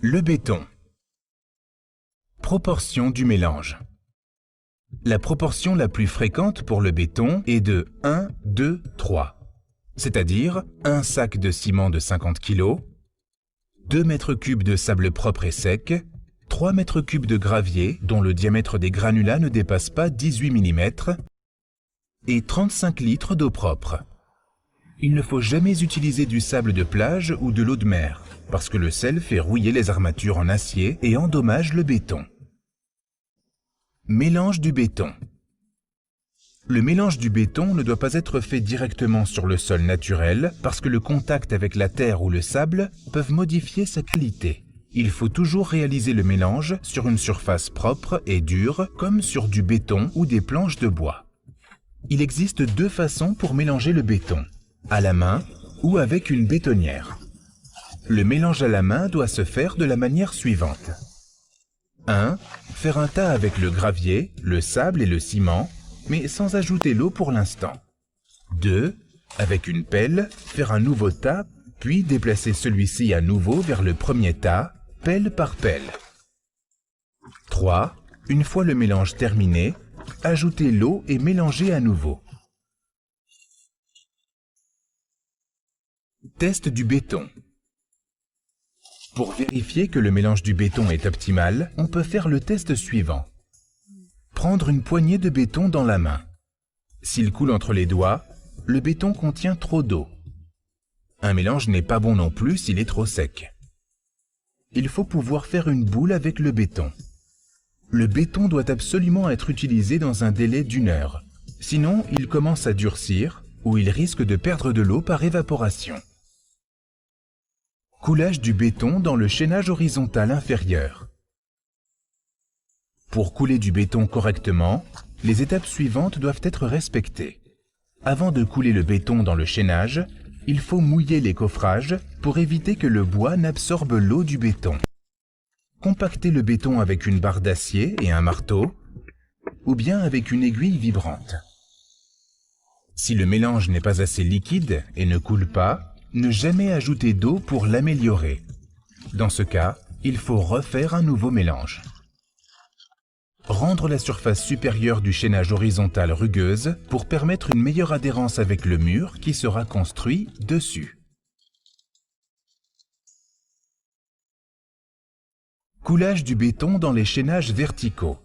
Le béton. Proportion du mélange. La proportion la plus fréquente pour le béton est de 1, 2, 3, c'est-à-dire un sac de ciment de 50 kg, 2 mètres cubes de sable propre et sec, 3 mètres cubes de gravier dont le diamètre des granulats ne dépasse pas 18 mm et 35 litres d'eau propre. Il ne faut jamais utiliser du sable de plage ou de l'eau de mer, parce que le sel fait rouiller les armatures en acier et endommage le béton. Mélange du béton. Le mélange du béton ne doit pas être fait directement sur le sol naturel parce que le contact avec la terre ou le sable peuvent modifier sa qualité. Il faut toujours réaliser le mélange sur une surface propre et dure comme sur du béton ou des planches de bois. Il existe 2 façons pour mélanger le béton, à la main ou avec une bétonnière. Le mélange à la main doit se faire de la manière suivante. 1. Faire un tas avec le gravier, le sable et le ciment, mais sans ajouter l'eau pour l'instant. 2. Avec une pelle, faire un nouveau tas, puis déplacer celui-ci à nouveau vers le premier tas, pelle par pelle. 3. Une fois le mélange terminé, ajouter l'eau et mélanger à nouveau. Test du béton. Pour vérifier que le mélange du béton est optimal, on peut faire le test suivant. Prendre une poignée de béton dans la main. S'il coule entre les doigts, le béton contient trop d'eau. Un mélange n'est pas bon non plus s'il est trop sec. Il faut pouvoir faire une boule avec le béton. Le béton doit absolument être utilisé dans un délai d'1 heure. Sinon, il commence à durcir ou il risque de perdre de l'eau par évaporation. Coulage du béton dans le chaînage horizontal inférieur. Pour couler du béton correctement, les étapes suivantes doivent être respectées. Avant de couler le béton dans le chaînage, il faut mouiller les coffrages pour éviter que le bois n'absorbe l'eau du béton. Compacter le béton avec une barre d'acier et un marteau, ou bien avec une aiguille vibrante. Si le mélange n'est pas assez liquide et ne coule pas, ne jamais ajouter d'eau pour l'améliorer. Dans ce cas, il faut refaire un nouveau mélange. Rendre la surface supérieure du chaînage horizontal rugueuse pour permettre une meilleure adhérence avec le mur qui sera construit dessus. Coulage du béton dans les chaînages verticaux.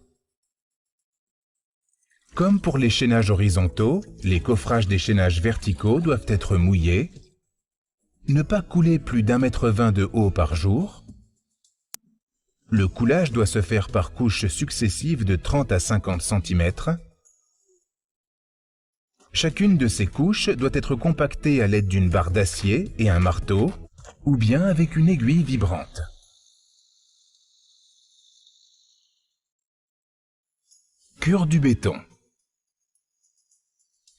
Comme pour les chaînages horizontaux, les coffrages des chaînages verticaux doivent être mouillés. Ne pas couler plus d'1,20 m de haut par jour. Le coulage doit se faire par couches successives de 30 à 50 cm. Chacune de ces couches doit être compactée à l'aide d'une barre d'acier et un marteau, ou bien avec une aiguille vibrante. Cure du béton.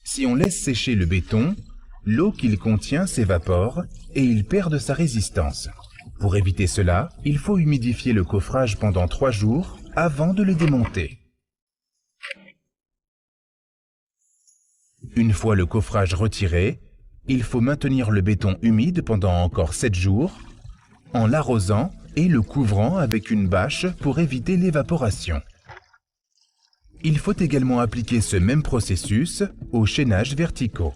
Si on laisse sécher le béton, l'eau qu'il contient s'évapore et il perd de sa résistance. Pour éviter cela, il faut humidifier le coffrage pendant 3 jours avant de le démonter. Une fois le coffrage retiré, il faut maintenir le béton humide pendant encore 7 jours en l'arrosant et le couvrant avec une bâche pour éviter l'évaporation. Il faut également appliquer ce même processus aux chaînages verticaux.